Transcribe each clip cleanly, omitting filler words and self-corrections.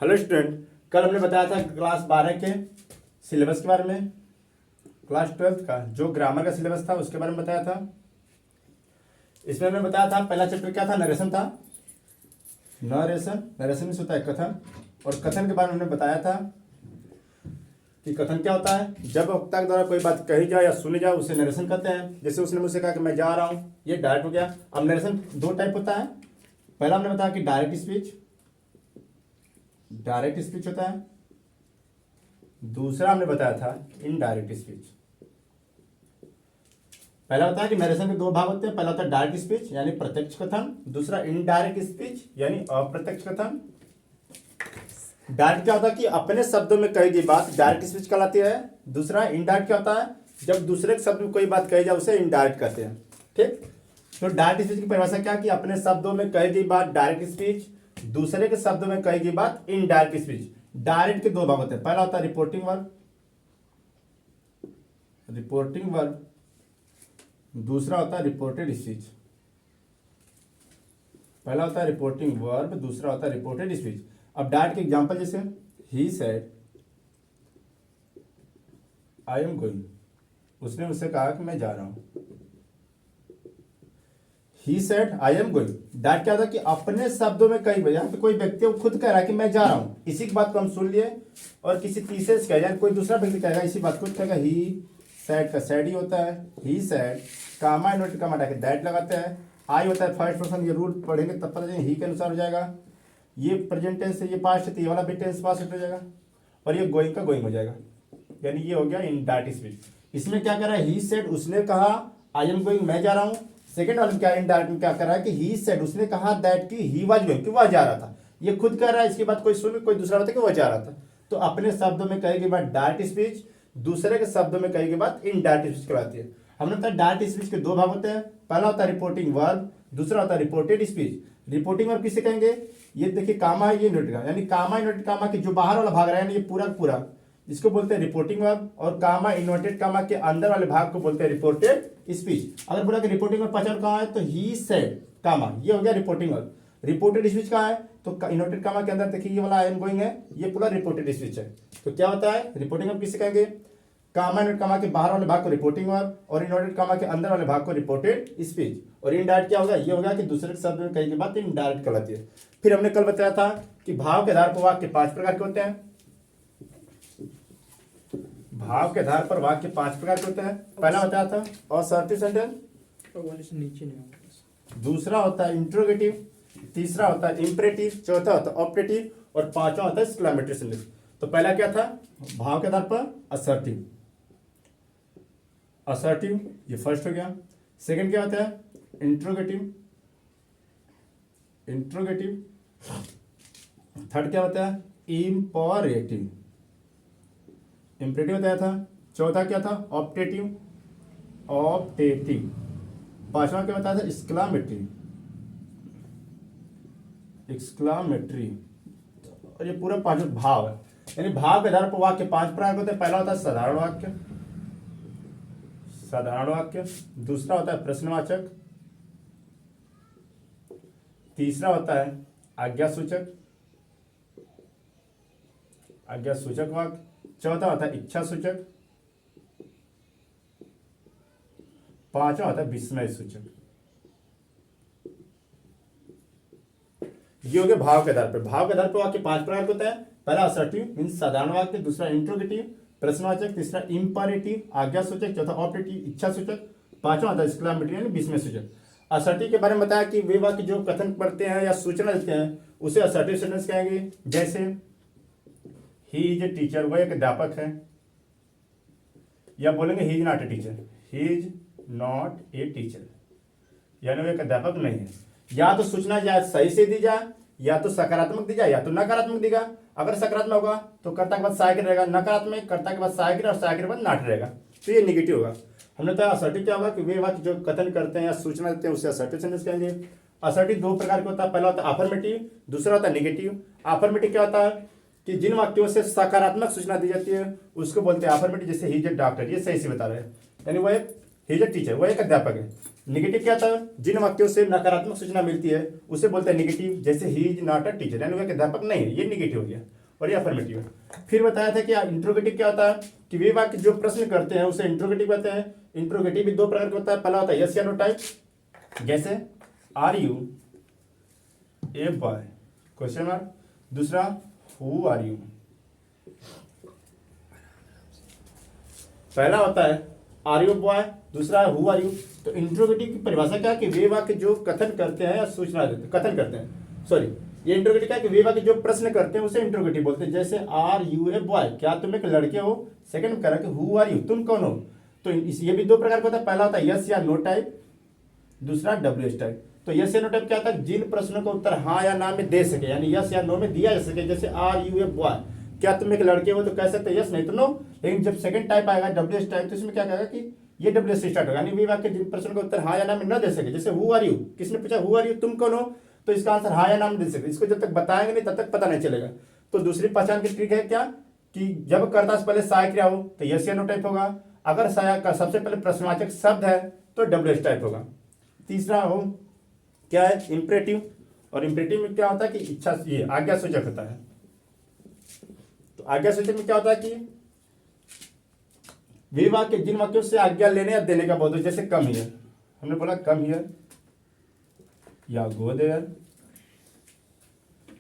Hello student, कल हमने बताया था क्लास 12 के सिलेबस के बारे में, क्लास 12 का जो ग्रामर का सिलेबस था उसके बारे में बताया था। इसमें हमने बताया था पहला चैप्टर क्या था, नरेशन था। नरेशन में होता है कथन, और कथन के बारे में हमने बताया था कि कथन क्या होता है। जब वक्ता के द्वारा कोई बात कही जाए या सुनी जाए उसे नरेशन कहते हैं। जैसे उसने मुझसे कहा कि मैं जा रहा हूँ, ये डायरेक्ट हो गया। अब नरेशन दो टाइप होता है। पहला हमने बताया कि डायरेक्ट स्पीच होता है। दूसरा हमने बताया था इनडायरेक्ट स्पीच। पहला होता है कि नरेशन के दो भाग होते हैं। पहला होता है डायरेक्ट स्पीच यानी प्रत्यक्ष कथन, दूसरा इनडायरेक्ट स्पीच यानी अप्रत्यक्ष कथन। डायरेक्ट क्या होता है कि अपने शब्दों में कही गई बात डायरेक्ट स्पीच कहलाती है। दूसरा इनडायरेक्ट क्या होता है, जब दूसरे के शब्द में कोई बात कही जाए उसे इनडायरेक्ट कहते हैं। ठीक, तो डायरेक्ट स्पीच की परिभाषा क्या कि अपने शब्दों में कही गई बात डायरेक्ट स्पीच, दूसरे के शब्दों में कही गई बात इनडायरेक्ट स्पीच। डायरेक्ट के दो भाग होते हैं। पहला होता है रिपोर्टिंग वर्ब, दूसरा होता है रिपोर्टेड स्पीच। पहला होता है रिपोर्टिंग वर्ब, दूसरा होता है रिपोर्टेड स्पीच। अब डायरेक्ट के एग्जांपल जैसे he said I am going, उसने मुझसे कहा कि मैं जा रहा हूं। He said I am going, direct क्या होता है कि अपने शब्दों में कई बार, यहाँ पे कोई व्यक्ति वो खुद कह रहा है कि मैं जा रहा हूं, इसी की बात को हम सुन लिए और किसी तीसरे से कह जाए, कोई दूसरा व्यक्ति कहेगा इसी बात को, कहेगा ही सेड का सेड ही होता है। ही said comma inverted comma Dake that लगाते हैं। आई होता है फर्स्ट पर्सन, ये रूल पढ़ेंगे तब पता चलेगा ही के अनुसार हो जाएगा। ये प्रेजेंट टेंस है, ये पास्ट है, ये वाला भी टेंस पास्ट हो जाएगा, और ये गोइंग का गोइंग हो जाएगा। यानी ये हो गया इनडायरेक्ट स्पीच। इसमें क्या कर रहा है, ही सेड उसने कहा आई एम गोइंग मैं जा रहा हूं। सेकंड वाले में क्या इनडायरेक्ट में क्या कर रहा है कि ही सेड उसने कहा दैट कि ही वाज गोइंग कि वह जा रहा था। ये खुद कर रहा है, इसके बाद कोई सुन कोई दूसरा बता कि वह जा रहा था। तो अपने शब्दों में कही गई बात डायरेक्ट स्पीच, दूसरे के शब्दों में कही गई बात इनडायरेक्ट स्पीच कहलाती है। हमने बताया डायरेक्ट स्पीच के दो भाग होते हैं। पहला होता है रिपोर्टिंग वर्ब, दूसरा होता है रिपोर्टेड स्पीच। रिपोर्टिंग वर्ब किसे कहेंगे, ये देखिए कामा है, ये इन्वर्टेड कामा, यानी कामा इन्वर्टेड कामा के जो बाहर वाला भाग रहा है ये पूरा पूरा इसको बोलते हैं रिपोर्टिंग वर्ब, और कामा इन्वर्टेड कामा के अंदर वाले भाग को बोलते हैं रिपोर्टेड स्पीच। अगर बोला कि रिपोर्टिंग वर्ब पहचान कहाँ है तो ही सेड कामा, ये हो गया रिपोर्टिंग वर्ब। रिपोर्टेड स्पीच कहाँ है तो इन्वर्टेड कामा के अंदर देखिए ये वाला आई एम गोइंग है, ये पूरा रिपोर्टेड स्पीच है। तो क्या होता है रिपोर्टिंग वर्ब किसे कहेंगे, कामा इन्वर्टेड कामा के बाहर वाले भाग को रिपोर्टिंग वर्ब और इन्वर्टेड कामा के अंदर वाले भाग को रिपोर्टेड स्पीच। और इनडायरेक्ट क्या होगा, ये होगा कि दूसरे के शब्द में कही गई बात इनडायरेक्ट कहलाती है। फिर हमने कल बताया था कि भाव के आधार पर वाक्य 5 प्रकार के होते हैं। भाव के आधार पर वाक्य 5 प्रकार के होते हैं। पहला बताया था असर्टिव सेंटेंस, नीचे नहीं, दूसरा होता है इंट्रोगेटिव, तीसरा होता है इंपरेटिव, चौथा होता है ऑपरेटिव और पांचवा होता है एक्सक्लेमेटरी सेंटेंस। तो पहला क्या था भाव के आधार पर असर्टिव, ये फर्स्ट हो गया। सेकंड क्या होता है इंट्रोगेटिव, थर्ड क्या होता है इंपरेटिव, बताया था। चौथा क्या था ऑप्टेटिव, पांचवा क्या बताया था एक्सक्लामेटरी, और ये पूरा पांच भाव है। यानी भाव के आधार पर वाक्य 5 प्रकार के होते हैं। पहला होता है साधारण वाक्य, दूसरा होता है प्रश्नवाचक, तीसरा होता है आज्ञासूचक वाक्य, चौथा होता है इच्छा सूचक, पांचवा होता है विस्मय सूचक। ये हो गया भाव के आधार पर। भाव के आधार पर वाक्य 5 प्रकार के होता है। पहला असर्टिव मीन्स साधारण वाक्य, दूसरा इंट्रोगेटिव, प्रश्नवाचक, तीसरा इंपरेटिव आज्ञा सूचक, चौथा ऑपरेटिव इच्छा सूचक, पांचवा होता है एक्सक्लेमेटरी यानी विस्मय सूचक। असर्टिव के बारे में बताया कि वे वाक्य जो कथन करते हैं या सूचना देते हैं उसे असर्टिव सेंटेंस कहेंगे। जैसे ही इज ए टीचर, वह एक अध्यापक है, या बोलेंगे he is not a teacher, यानी वह एक अध्यापक नहीं है। या तो सूचना या सही से दी जाए, या तो सकारात्मक दी जाए या तो नकारात्मक देगा। अगर सकारात्मक होगा तो कर्ता के बाद सहायक रहेगा, नकारात्मक कर्ता के बाद सहायक और सहायक के बाद नॉट रहेगा, तो ये निगेटिव होगा। हमने तो असर्टिव क्या होगा कि वे वाक्य जो कथन करते हैं या सूचना देते हैं उसे असर्टिव सेंटेंस कहेंगे। असर्टिव दो प्रकार का होता है। पहला होता है अफर्मेटिव, दूसरा होता है नेगेटिव। अफर्मेटिव क्या होता है कि जिन वाक्यों से सकारात्मक सूचना दी जाती है उसको बोलते हैं अफर्मेटिव। जैसे ही इज ए डॉक्टर, ये सही से बता रहे हैं, यानी वह ही इज ए टीचर, वह एक अध्यापक है। नेगेटिव क्या था, जिन वाक्यों से नकारात्मक सूचना मिलती है उसे बोलते हैं नेगेटिव, जैसे he is not a teacher, यानी वह एक अध्यापक नहीं है, ये नेगेटिव हो गया। और ये अफर्मेटिव है। फिर बताया था कि इंट्रोगेटिव क्या होता है, कि वे वाक्य जो प्रश्न करते हैं उसे इंट्रोगेटिव कहते हैं। इंट्रोगेटिव भी दो प्रकार का होता है, पहला होता है यस या नो टाइप, जैसे are you a boy, question mark. दूसरा हु आर यू, पहला होता है आर यू बॉय, दूसरा है हु आर यू। तो इंट्रोगेटिव की परिभाषा क्या है, कि वे वाक्य जो कथन करते हैं या सूचना देते हैं, कथन करते हैं, सॉरी, ये इंट्रोगेटिव क्या है, कि वे वाक्य जो प्रश्न करते हैं उसे इंट्रोगेटिव बोलते हैं। जैसे आर यू ए बॉय, क्या तुम एक लड़के हो। सेकंड में कह रहा है कि हु आर यू, तुम कौन हो। तो ये भी दो प्रकार का होता है, पहला होता है यस या नो टाइप, दूसरा डब्ल्यू टाइप। तो यस या नो टाइप क्या होता है, जिन प्रश्नों का उत्तर हाँ या ना में दे सके, यानी यस या नो में दिया जा सके। जैसे आर यू ए बॉय, क्या तुम एक लड़के हो, तो कह सकते यस, नहीं तो नो। लेकिन जब सेकंड टाइप आएगा डब्ल्यू टाइप, तो इसमें क्या कहेगा कि ये डब्ल्यू से स्टार्ट होगा, यानी वे वाक्य जिन प्रश्न का उत्तर हाँ या ना में न दे सके। जैसे हु आर यू, किसने पूछा हु आर यू, तुम कौन हो, तो इसका आंसर हाँ या ना में दे सके। इसको जब तक बताएंगे नहीं तब तक पता नहीं चलेगा। तो दूसरी पहचान की ट्रिक है क्या, कि जब कर्ता से पहले सहायक क्रिया हो तो यस या नो टाइप होगा, अगर सहायक का सबसे पहले प्रश्नवाचक शब्द है तो डब्ल्यू टाइप होगा। तीसरा हो क्या है, इंपरेटिव। और इंपरेटिव में क्या होता है कि इच्छा, ये आज्ञा सूचक होता है। तो आज्ञा सूचक में क्या होता है कि वे वाक्य जिन वाक्यों से आज्ञा लेने या देने का बोध हो, जैसे कम हियर, हमने बोला कम हियर या गो देयर,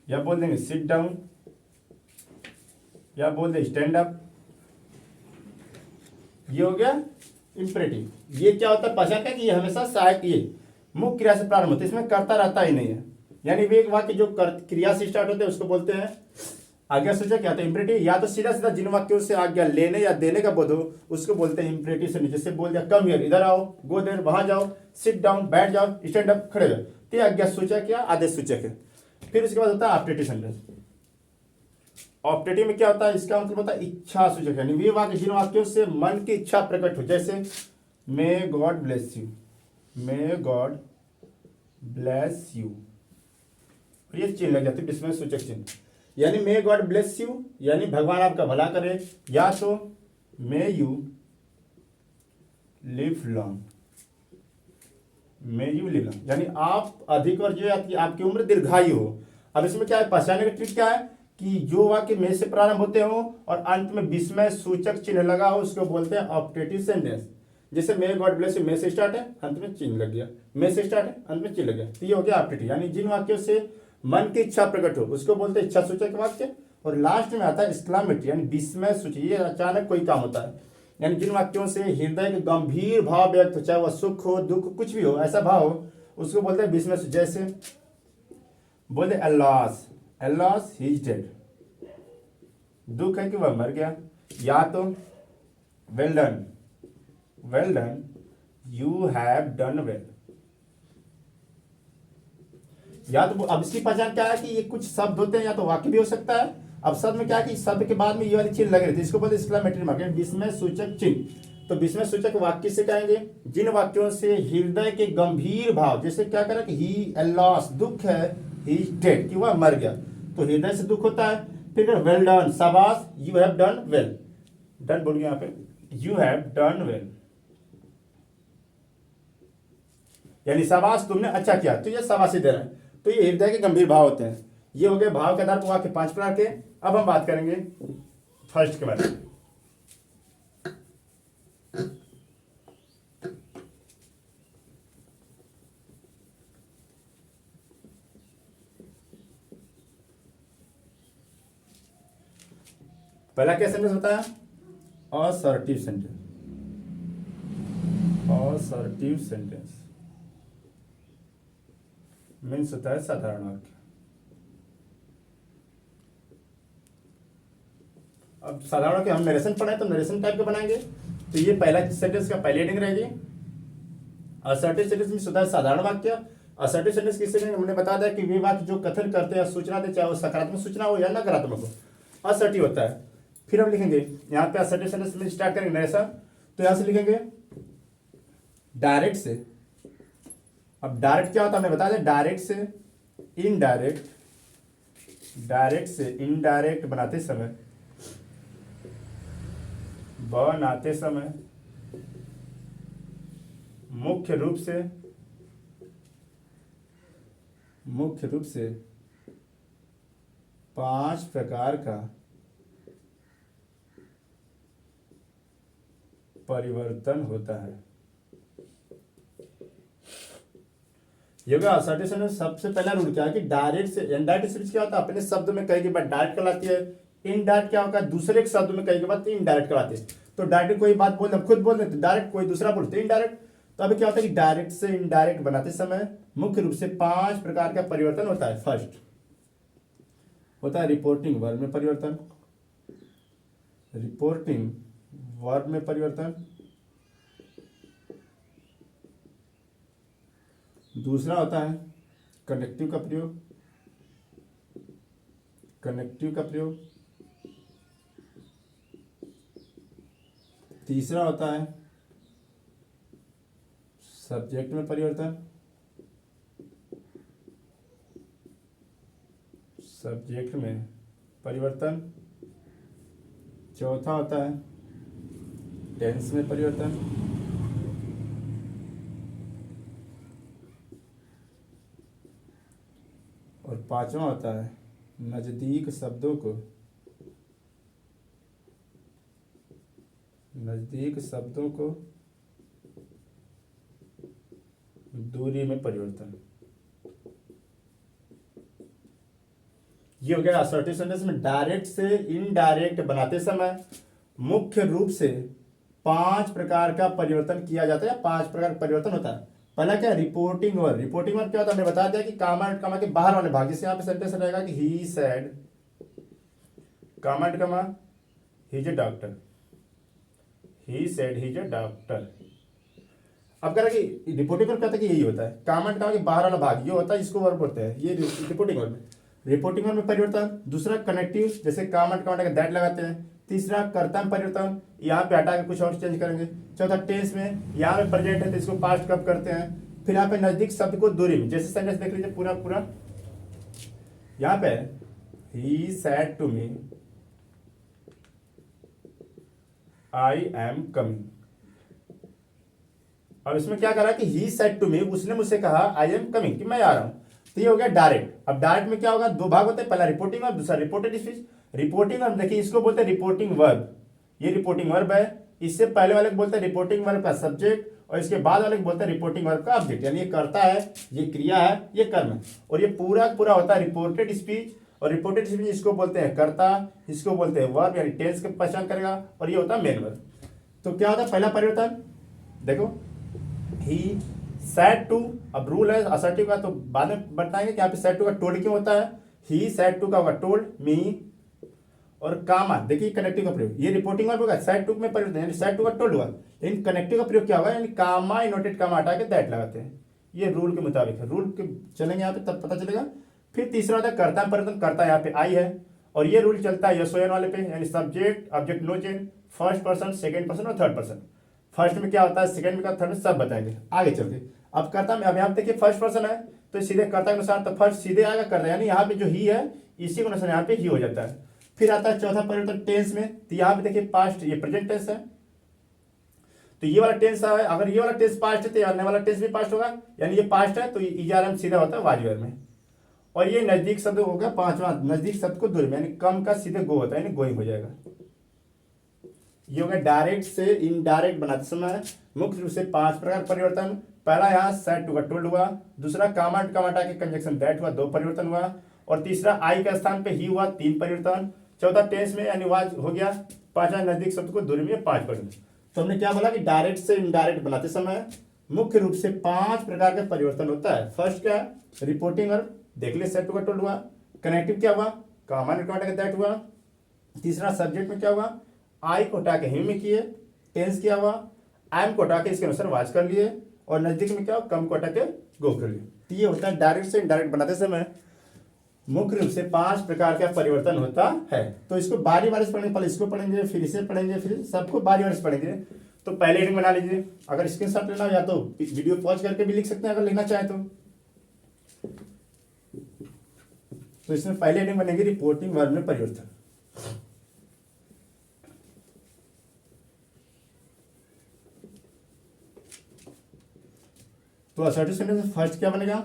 या बोल देंगे सिट डाउन, या बोल दे स्टैंड अप, ये हो गया इंपरेटिव। ये क्या होता है, पहचान का कि ये हमेशा सहायक, ये मुख्य क्रिया से प्रारंभ होता है, इसमें कर्ता रहता ही नहीं है। यानी वे एक वाक्य जो क्रिया से स्टार्ट होते हैं उसको बोलते हैं आज्ञा सूचक, क्या होता है इंपरेटिव। या तो सीधा सीधा जिन वाक्यों से आज्ञा लेने या देने का बोध हो उसको बोलते हैं इंपरेटिव से। जैसे बोल दिया कम हियर, इधर आओ, गो देयर, वहां जाओ, सिट डाउन, बैठ जाओ, स्टैंड अप, खड़े जाओ, तो ये आज्ञा सूचक या आदेश सूचक है। फिर उसके बाद होता है ऑप्टेटिव सेंटेंस। ऑप्टेटिव में क्या होता है, इसका मतलब होता है इच्छा सूचक, यानी वे वाक्य जिन वाक्यों से मन की इच्छा प्रकट हो। जैसे may God bless you, may God bless you, ये चिन्ह लग जाती है विस्मय सूचक चिन्ह, यानी मे गॉड ब्लेस यू, यानी भगवान आपका भला करे, या तो may you live long, may you live long, यानी आप अधिक और जो आपकी उम्र दीर्घायु हो। अब इसमें क्या है, पहचानने का ट्रिक क्या है, कि जो वाक्य में से प्रारंभ होते हो और अंत में विस्मय सूचक चिन्ह लगा हो उसको बोलते हैं ऑप्टेटिव सेंटेंस। जैसे मे गॉड ब्लेस यू, मे से स्टार्ट है, अंत में चिन्ह लग गया, मे से स्टार्ट है, अंत में चिन्ह लग गया, तो ये हो गया ऑप्टेटिव। यानी जिन वाक्यों से मन की इच्छा प्रकट हो उसको बोलते हैं इच्छा सूचक वाक्य। और लास्ट में आता है एक्सक्लामेटरी, यानी विस्मय सूचक, ये अचानक कोई काम होता है, यानी जिन वाक्यों से हृदय के गंभीर भाव व्यक्त हो, चाहे वह सुख हो दुख कुछ भी हो, ऐसा भाव हो, उसको बोलते हैं विस्मय सूचक। जैसे बोलते अल्लास, अल्लास ही इज डेड, दुख है कि वह मर गया। या तो well done, well done, you have done well. या तो अब इसकी पहचान क्या है, कि ये कुछ शब्द होते हैं, या तो वाक्य भी हो सकता है। अब शब्द में क्या है, कि शब्द के बाद में ये वाली चिन्ह लग रही थी, इसको बोलते एक्सक्लेमेटरी मार्क, विस्मय सूचक चिन्ह। तो विस्मय सूचक वाक्य से कहेंगे जिन वाक्यों से हृदय के गंभीर भाव, जैसे क्या करें कि ही लॉस, दुख है, ही इज डेड, कि वह मर गया, तो हृदय से दुख होता है। फिर वेल डन, शाबाश, you have done well, done बोलिए यहाँ पे, यू हैव डन वेल, यानी शाबाश तुमने अच्छा किया, तो ये शाबाशी दे रहा है। तो ये हृदय के गंभीर भाव होते हैं। ये हो गए भाव के आधार पर वाक्य 5 प्रकार के। अब हम बात करेंगे फर्स्ट के बारे में। पहला क्या सेंटेंस होता है, assertive sentence. Assertive sentence means होता है साधारण वाक्य। अब साधारण वाक्य हम नरेशन पढ़े तो नरेशन टाइप के बनाएंगे, तो ये पहला सेंटेंस का पहली हेडिंग रहेगी। असर्टिव सेंटेंस में होता है साधारण वाक्य। असर्टिव सेंटेंस किससे हमने बता दिया कि वे वाक्य जो कथन करते हैं सूचना दे, चाहे वो सकारात्मक सूचना हो या नकारात्मक हो, असर्टिव होता है। फिर हम लिखेंगे यहाँ पे असर्टिव सेंटेंस में स्टार्ट करेंगे नरेशन, तो यहाँ से लिखेंगे डायरेक्ट से। अब डायरेक्ट क्या होता है हमने बता दें, डायरेक्ट से इनडायरेक्ट, डायरेक्ट से इनडायरेक्ट बनाते समय मुख्य रूप से मुख्य रूप से 5 प्रकार का परिवर्तन होता है। योगा असर्टेशन में सबसे पहला रूल क्या है कि डायरेक्ट से इनडायरेक्ट स्पीच क्या होता है, अपने शब्द में कई के बाद डायरेक्ट कहलाती है। इनडायरेक्ट क्या होगा, दूसरे के शब्द में कई के बाद इनडायरेक्ट कहलाती है। तो डायरेक्ट कोई बात बोल खुद बोल रहे तो डायरेक्ट, कोई दूसरा बोलते इनडायरेक्ट। तो अभी क्या होता है कि डायरेक्ट से इनडायरेक्ट बनाते समय मुख्य रूप से 5 प्रकार का परिवर्तन होता है। फर्स्ट होता है रिपोर्टिंग वर्ब में परिवर्तन, रिपोर्टिंग वर्ब में परिवर्तन। दूसरा होता है कनेक्टिव का प्रयोग, कनेक्टिव का प्रयोग। तीसरा होता है सब्जेक्ट में परिवर्तन, सब्जेक्ट में परिवर्तन। चौथा होता है टेंस में परिवर्तन। और पांचवा होता है नजदीक शब्दों को, नजदीक शब्दों को दूरी में परिवर्तन। ये हो गया असर्टिव सेंटेंस में डायरेक्ट से इनडायरेक्ट बनाते समय मुख्य रूप से 5 प्रकार का परिवर्तन किया जाता है, 5 प्रकार का परिवर्तन होता है। पहला क्या, रिपोर्टिंग वर्ब। रिपोर्टिंग वर्ब क्या होता है, हमने बता दिया कि कामा एंड कामा के बाहर वाले भाग, जैसे यहाँ पे सेंटेंस रहेगा कि he said comma and comma he is a doctor, he said he is a doctor. अब कह रहा कि रिपोर्टिंग वर्ब कहता है कि यही होता है, कामा एंड कामा के बाहर वाला भाग ये होता है, इसको वर्ब बोलते हैं, ये रिपोर्टिंग वर्ब। रिपोर्टिंग वर्ब में परिवर्तन। दूसरा कनेक्टिव, जैसे कामा एंड कामा का दैट लगाते हैं। तीसरा कर्ता में परिवर्तन, यहाँ पे हटा के कुछ और चेंज करेंगे। चौथा टेंस में, यहाँ पे प्रेजेंट है तो इसको पास्ट कब करते हैं। फिर यहाँ पे नजदीक शब्द को दूरी में, जैसे सेंटेंस देख लीजिए पूरा पूरा। यहाँ पे he said to me I am coming. अब इसमें क्या करा कि ही सेड टू मी, उसने मुझसे कहा आई एम कमिंग, कि मैं आ रहा हूं। तो ये हो गया डायरेक्ट। अब डायरेक्ट में क्या होगा, दो भाग होते हैं, पहला रिपोर्टिंग वर्ब, दूसरा रिपोर्टेड स्पीच। रिपोर्टिंग वर्ब देखिए इसको बोलते हैं रिपोर्टिंग वर्ब, ये रिपोर्टिंग वर्ब है। इससे पहले वाले को बोलते हैं रिपोर्टिंग वर्ब का सब्जेक्ट, और इसके बाद वाले को बोलते हैं रिपोर्टिंग वर्ब का ऑब्जेक्ट। यानी ये करता है, ये क्रिया है, ये कर्म है। और ये पूरा पूरा होता है रिपोर्टेड स्पीच। और रिपोर्टेड स्पीच इसको बोलते हैं कर्ता, इसको बोलते हैं वर्ब, यानी टेंस की पहचान करेगा। और ये होता है मेन वर्ब। तो क्या होता है पहला परिवर्तन, देखो ही सेड टू। अब रूल है असर्टिव का, तो बाद में बताएंगे कि यहाँ पे सेड टू का टोल्ड क्यों होता है। ही सेड टू का होगा टोल्ड मी। और कामा, देखिए कनेक्टिव का प्रयोग, ये रिपोर्टिंग वर्ब होगा, सेड टू में परिवर्तन, यानी सेड टू का टोल्ड हुआ। लेकिन कनेक्टिव का प्रयोग क्या होगा, यानी कामा इनवर्टेड कामा हटा के दैट लगाते हैं। ये रूल के मुताबिक है, रूल के चलेंगे यहाँ पे तब पता चलेगा। फिर तीसरा होता है कर्ता में परिवर्तन, कर्ता यहाँ पे आई है। और ये रूल चलता है यशोयन वाले पे, यानी subject object no change, first person, second person और थर्ड पर्सन। फर्स्ट में क्या होता है, सेकंड में क्या, थर्ड में, सब बताएंगे आगे चल के। अब कर्ता में, अब यहाँ देखिए फर्स्ट पर्सन है तो सीधे कर्ता के अनुसार तो फर्स्ट सीधे आएगा कर्ता, यानी यहाँ पे जो ही है इसी के अनुसार यहाँ पे ही हो जाता है। फिर आता है चौथा परिवर्तन टेंस में, तो यहाँ पे देखिए पास्ट, ये प्रेजेंट टेंस है तो ये वाला टेंस है। अगर ये वाला टेंस पास्ट है तो आने वाला टेंस भी पास्ट होगा, यानी ये पास्ट है तो इजारम सीधा होता है वाजवेर में। और ये नजदीक शब्द होगा पांचवा, नजदीक शब्द को दूर में, यानी कम का सीधे गो होता है, यानी गोइंग हो जाएगा। ये हो गया डायरेक्ट से इनडायरेक्ट बनाते समय मुख्य रूप से 5 प्रकार परिवर्तन। पहला यहाँ सेड टू का टोल्ड हुआ, दूसरा कामा एंड कामा के कंजक्शन दैट हुआ, 2 परिवर्तन हुआ। और तीसरा आई के स्थान पे ही हुआ, 3 परिवर्तन। चौथा टेंस में यानी वाज हो गया। पांचवा नजदीक शब्द को दूरी में 5 परिवर्तन। तो हमने क्या बोला कि डायरेक्ट से इनडायरेक्ट बनाते समय मुख्य रूप से 5 प्रकार का परिवर्तन होता है। फर्स्ट क्या, रिपोर्टिंग वर्ब, देख ले सेड टू का टोल्ड हुआ। कनेक्टिव क्या हुआ, कामा एंड कामा का दैट हुआ। तीसरा सब्जेक्ट में क्या हुआ, आई को हटा के हिम में किए। टेंस क्या हुआ, एम को हटा के इसके अनुसार वाच कर लिए। और नजदीक में क्या हुआ, कम को हटा के गो कर लिए। तो ये होता है डायरेक्ट से इनडायरेक्ट बनाते समय मुख्य रूप से 5 प्रकार का परिवर्तन होता है। तो इसको बारी बारी से पढ़ेंगे, पहले इसको पढ़ेंगे, फिर इसे पढ़ेंगे, फिर सबको बारी बारी से पढ़ेंगे। तो पहले हेडिंग बना लीजिए, अगर स्क्रीनशॉट लेना हो या तो वीडियो पॉज करके भी लिख सकते हैं अगर लिखना चाहे तो। इसमें पहले हेडिंग बनेगी रिपोर्टिंग वर्ब में परिवर्तन। तो असर्टिव सेंटेंस में फर्स्ट क्या बनेगा,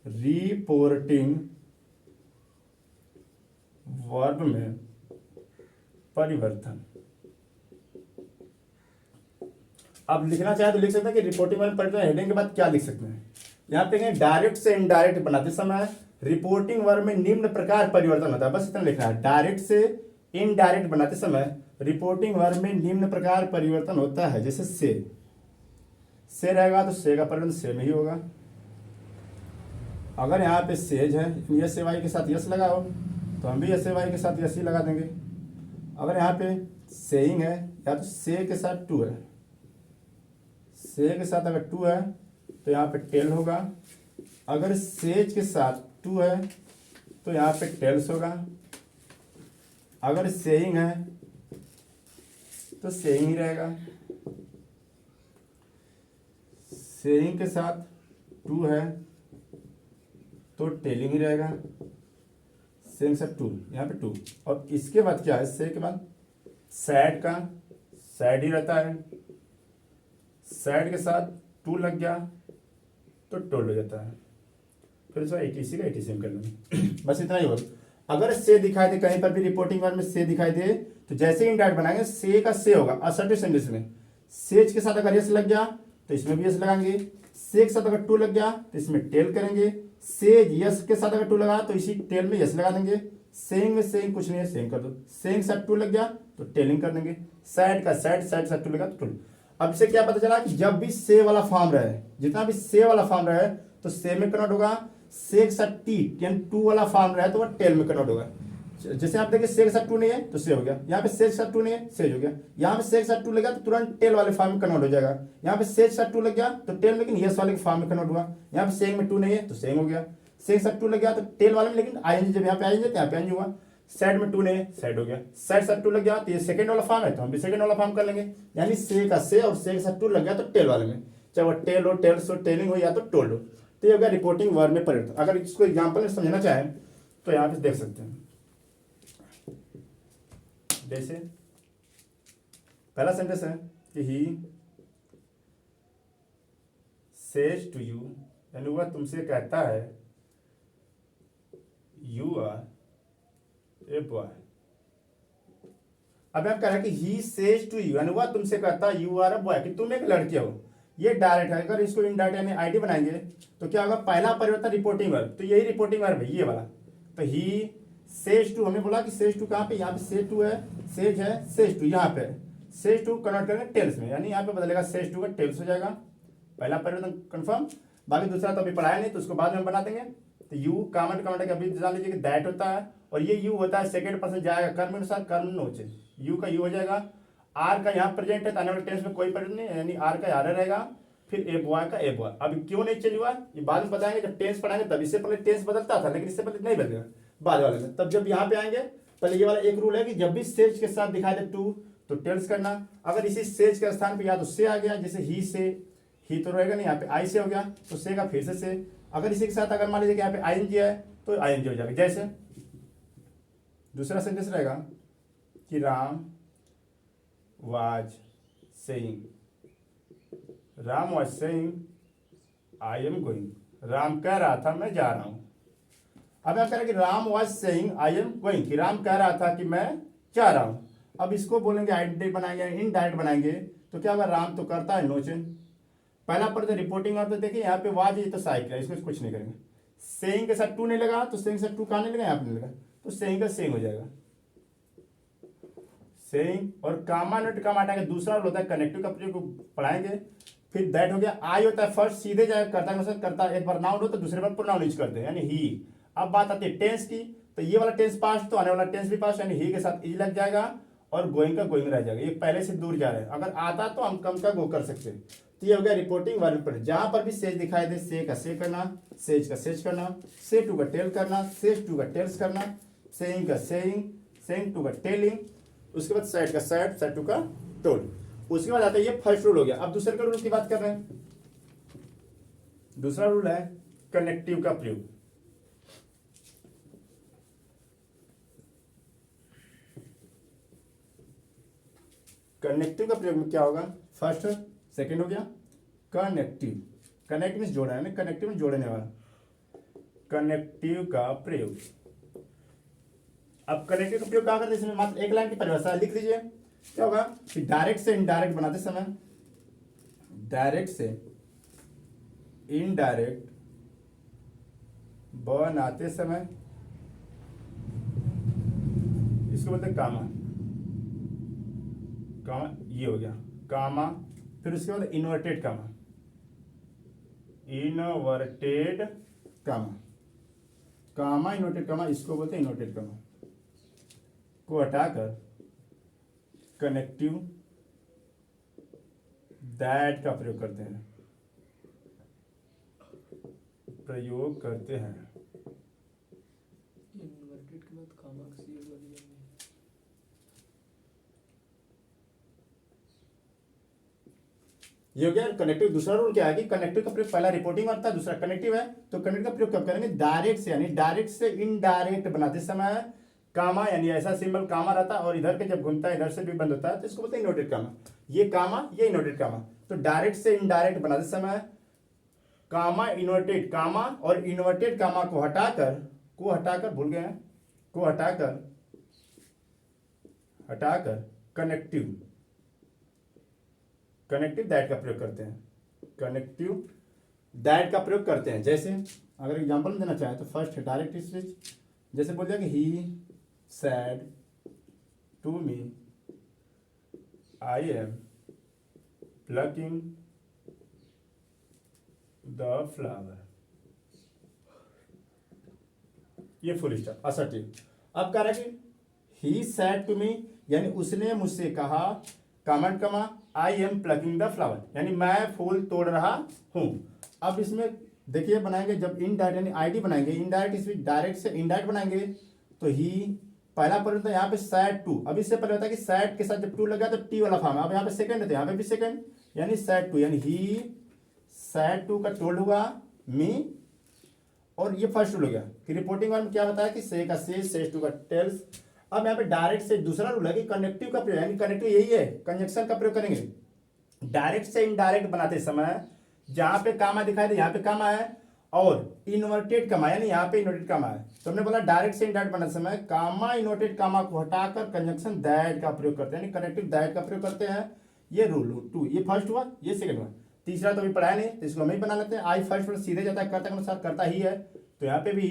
रिपोर्टिंग वर्ब में परिवर्तन। अब लिखना चाहे तो लिख सकते हैं कि रिपोर्टिंग वर्ब में परिवर्तन, हेडिंग के बाद क्या लिख सकते हैं, यहाँ पे कहेंगे डायरेक्ट से इनडायरेक्ट बनाते समय रिपोर्टिंग वर्ब में निम्न प्रकार परिवर्तन होता है, बस इतना लिखना है। डायरेक्ट से इनडायरेक्ट बनाते समय रिपोर्टिंग वर्ब में निम्न प्रकार परिवर्तन होता है, जैसे से रहेगा तो से का परिवर्तन से में ही होगा। अगर यहाँ पे सेज है, यस ए वाई के साथ यस लगाओ तो हम भी यस ए वाई के साथ यस ही लगा देंगे। अगर यहाँ पे सेइंग है या तो से के साथ टू है, से के साथ अगर टू है तो यहाँ पे टेल होगा। अगर सेज के साथ टू है तो यहाँ पे टेल्स होगा। अगर सेइंग है तो सेइंग ही रहेगा। सेइंग के साथ टू है तो टेलिंग ही रहेगा। सेइंग से टू, यहाँ पे टू, और इसके बाद क्या है, से के बाद सैड का सैड ही रहता है। सैड के साथ टू लग गया तो टोल हो जाता है। फिर इसको एटीसी का एटीसी में कर लेंगे। बस इतना ही होगा। अगर से दिखाई दे कहीं पर भी रिपोर्टिंग वर्ब में से दिखाई दे तो जैसे ही इंडायरेक्ट बनाएंगे से का से होगा असर्टिव सेंटेंस में। सेज के साथ अगर यस लग गया तो इसमें भी यस लगाएंगे। से के साथ अगर टू लग गया तो इसमें टेल करेंगे। सेज यस के साथ अगर टू लगा तो इसी टेल में यस लगा देंगे। सेइंग में सेइंग कुछ नहीं है, सेइंग कर दो। सेइंग साथ टू लग गया तो टेलिंग कर देंगे। सैड का सैड, सैड साथ टू लगा तो टू। अब से क्या पता चला कि जब भी से वाला फॉर्म रहे, जितना भी से वाला फॉर्म रहे तो से में कन्वर्ट होगा। से के साथ टी यानी टू वाला फॉर्म रहे तो वह टेल में कन्वर्ट होगा। जैसे आप देखिए से के साथ टू नहीं है तो से हो गया, यहाँ पे से के साथ टू नहीं है सेज हो गया। यहाँ पे से के साथ टू लगा तो तुरंत टेल वाले फॉर्म में कन्वर्ट हो जाएगा। यहाँ पे से के साथ टू लग गया तो टेल, लेकिन यस वाले फॉर्म में कन्वर्ट हुआ। यहाँ पे सेइंग में टू नहीं है तो सेइंग हो गया। से के साथ टू लग गया तो टेल वाले में, लेकिन आईएनजी जब यहाँ पे आएंगे तो यहाँ पे आएंगे हुआ। सैड में टू नहीं है, सैड हो गया। सैड साथ टू लग गया तो ये सेकंड वाला फॉर्म है तो हम भी सेकंड वाला फॉर्म कर लेंगे। यानी से का से और से के साथ टू लग गया तो टेल वाले में, चाहे वो टेल हो, टेल्स हो, टेलिंग हो या तो टोल्ड हो। तो ये हो गया रिपोर्टिंग वर्ब में परिवर्तन। अगर इसको एग्जाम्पल में समझना चाहें तो यहाँ पे देख सकते हैं। जैसे पहला सेंटेंस है कि ही सेज टू यू, यानी वह तुमसे कहता है यू आर ए बॉय। अब हम कह रहे हैं कि ही सेज टू यू, यानी वह तुमसे कहता है यू आर अ बॉय, कि तुम एक लड़की हो। ये डायरेक्ट है। अगर इसको इनडायरेक्ट यानी आईडी बनाएंगे तो क्या होगा, पहला परिवर्तन रिपोर्टिंग वर्ब, तो यही रिपोर्टिंग वर्ब है ये वाला। तो ही सेज टू, हमने बोला कि सेज टू कहाँ पे, यहाँ पे से टू है, सेज है, सेज टू यहाँ पे। सेज टू कन्वर्ट करेंगे टेल्स में, यानी यहाँ पे बदलेगा सेज टू का टेल्स हो जाएगा। पहला परिवर्तन कंफर्म। बाकी दूसरा तो अभी पढ़ाया नहीं तो उसको बाद में बना देंगे। तो यू कॉमेंट कमेंट अभी जान लीजिए कि दैट होता है, और ये यू होता है सेकंड पर्सन जाएगा कर्म अनुसार, कर्म नोचे, यू का यू हो जाएगा। आर का यहाँ प्रेजेंट है, आने वाले टेंस में कोई परिवर्तन नहीं, यानी आर का आर रहेगा। फिर ए बॉय का ए बॉय। अब क्यों नहीं चेंज हुआ ये बाद में बताएंगे, जब टेंस पढ़ाएंगे तब। इससे पहले टेंस बदलता था, लेकिन इससे पहले नहीं बदलेगा बाद वाले में। तब जब यहाँ पे आएंगे पहले ये वाला एक रूल है कि जब भी सेज के साथ दिखाई दे टू तो टेल्स करना। अगर इसी सेज के स्थान पे या तो से आ गया, जैसे ही से, ही तो रहेगा नहीं, यहाँ पे आई से हो गया तो से का फिर से। अगर इसी के साथ अगर मान लीजिए कि यहाँ पे आईएनजी है तो आईएनजी हो जाएगा। जैसे दूसरा सेंटेंस रहेगा कि Ram was saying, Ram was saying I am going, Ram कह रहा था मैं जा रहा हूं। अब क्या करें कि Ram was saying I am going, कि राम कह रहा था कि मैं जा रहा हूं। अब इसको बोलेंगे आइडेंटिटी बनाएंगे, इनडायरेक्ट बनाएंगे तो क्या होगा, राम तो करता है नो चेंज। पहला पर तो रिपोर्टिंग और तो देखिए यहाँ पे वाज, ये तो साइकिल है, इसमें कुछ नहीं करेंगे। सेइंग के साथ टू नहीं लगा तो सेइंग के साथ टू कहाँ नहीं लगा, यहाँ पे नहीं लगा, तो सेइंग का सेइंग हो जाएगा। सेइंग और कामा नोट काम हटाएंगे, दूसरा होता है कनेक्टिव का प्रयोग पढ़ाएंगे। फिर दैट हो गया। आई होता है फर्स्ट सीधे जाएगा करता है, करता एक बार नाउन हो तो दूसरे बार प्रोनाउन यूज करते हैं, यानी ही। अब बात आती है टेंस की, तो ये वाला टेंस पास्ट तो आने वाला टेंस भी पास्ट, यानी ही के साथ ई लग जाएगा और गोइंग का गोइंग रह जाएगा। ये पहले से दूर जा रहे हैं, अगर आता तो हम कम का गो कर सकते हैं। तो ये हो गया रिपोर्टिंग वर्ब पर। जहां पर भी सेज दिखाई दे से का से करना, सेज का सेज करना, से टू का टेल करना, सेज टू का टेल्स करना, सेइंग का सेइंग, सेइंग टू का टेलिंग, उसके बाद सैड का सैड, सैड टू का टोल। उसके बाद आता है ये फर्स्ट रूल हो गया। अब दूसरे का रूल की बात कर रहे हैं। दूसरा रूल है कनेक्टिव का प्रयोग। कनेक्टिव का प्रयोग में क्या होगा, फर्स्ट सेकंड हो गया कनेक्टिव। कनेक्ट मींस जोड़ा है ना, कनेक्टिव में जोड़ने वाला। कनेक्टिव का प्रयोग। अब कनेक्टिव का प्रयोग कहाँ करते हैं इसमें? मात्र एक लाइन की परिभाषा लिख लीजिए। क्या होगा कि डायरेक्ट से इनडायरेक्ट बनाते समय, डायरेक्ट से इनडायरेक्ट बनाते समय इसको बोलते हैं कामा। कामा ये हो गया कामा, फिर उसके बाद इन्वर्टेड कामा, इनवर्टेड कामा, कामा इन्वर्टेड कामा, इसको बोलते हैं इन्वर्टेड कामा, को हटाकर कनेक्टिव दैट का प्रयोग करते हैं, प्रयोग करते हैं। इन्वर्टेड के बाद कामा का सी होगा दिया नहीं। ये हो गया कनेक्टिव। दूसरा रूल क्या है कि कनेक्टिव का प्रयोग पहला रिपोर्टिंग में आता है, दूसरा कनेक्टिव है। तो कनेक्टिव का प्रयोग कब करेंगे? डायरेक्ट से, यानी डायरेक्ट से इनडायरेक्ट बनाते समय कामा, यानी ऐसा सिंबल कामा रहता है और इधर के जब घूमता है इधर से भी बंद होता है तो इसको बोलते हैं इनवर्टेड कामा। ये कामा, ये इनवर्टेड कामा। तो डायरेक्ट से इनडायरेक्ट बनाते समय कामा इन्वर्टेड कामा और इन्वर्टेड कामा को हटाकर भूल गए हैं, को हटाकर कनेक्टिव दैट का प्रयोग करते हैं, कनेक्टिव दैट का प्रयोग करते हैं। जैसे अगर एग्जांपल देना चाहे तो फर्स्ट डायरेक्ट स्पीच, जैसे बोल दिया कि ही said to me I am plucking the flower, ये फुल स्टॉप असर्टिव। अब कह रहा है कि ही said to me, यानी उसने मुझसे कहा, कमेंट कमा I am plucking the flower, यानी मैं फूल तोड़ रहा हूं। अब इसमें देखिए बनाएंगे जब इनडायरेक्ट यानी आईडी बनाएंगे, इनडायरेक्ट स्पीच डायरेक्ट से इनडायरेक्ट बनाएंगे तो ही पहला परिवर्तन है यहाँ पे सैड टू। अब इससे पहले होता है कि सैड के साथ जब टू लगा तो टी वाला फॉर्म है। अब यहाँ पे सेकंड है, यहाँ पे भी सेकंड, यानी सैड टू, यानी ही सैड टू का टोल्ड हुआ मी, और ये फर्स्ट रूल हो गया कि रिपोर्टिंग वाले में क्या बताया कि से का से टू का टेल्स। अब यहाँ पे डायरेक्ट से दूसरा रूल है कि कनेक्टिव का प्रयोग, यानी कनेक्टिव यही है, कंजक्शन का प्रयोग करेंगे। डायरेक्ट से इनडायरेक्ट बनाते समय जहां पे कामा दिखाई दे यहाँ पे कामा है, और इन्वर्टेड कामा यानी यहाँ पे इन्वर्टेड कामा है। तो हमने बोला डायरेक्ट से इनडायरेक्ट बनाते समय कामा इन्वर्टेड कामा को हटाकर कंजक्शन दैट का प्रयोग करते हैं, यानी कनेक्टिव दैट का प्रयोग करते हैं। ये रूल टू, ये फर्स्ट हुआ, ये सेकंड हुआ। तीसरा तो अभी पढ़ाया नहीं तो इसको हम ही बना लेते हैं। आई फर्स्ट वर्ड सीधे जाता है, कर्ता के अनुसार करता ही है। तो यहाँ पे भी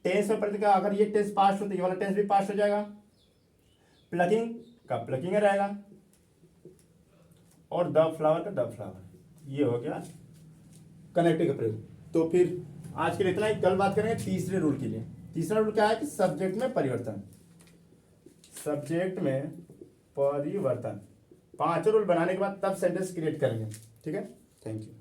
टेंस में प्रतिका, अगर ये टेंस पास्ट हो तो ये वाला टेंस भी पास्ट हो जाएगा। प्लकिंग का प्लकिंग रहेगा, और द फ्लावर का द फ्लावर। ये हो गया कनेक्टिव का प्रयोग। तो फिर आज के लिए इतना ही, कल बात करेंगे तीसरे रूल के लिए। तीसरा रूल क्या है कि सब्जेक्ट में परिवर्तन, सब्जेक्ट में परिवर्तन। 5 रूल बनाने के बाद तब सेंटेंस क्रिएट करेंगे। ठीक है, थैंक यू।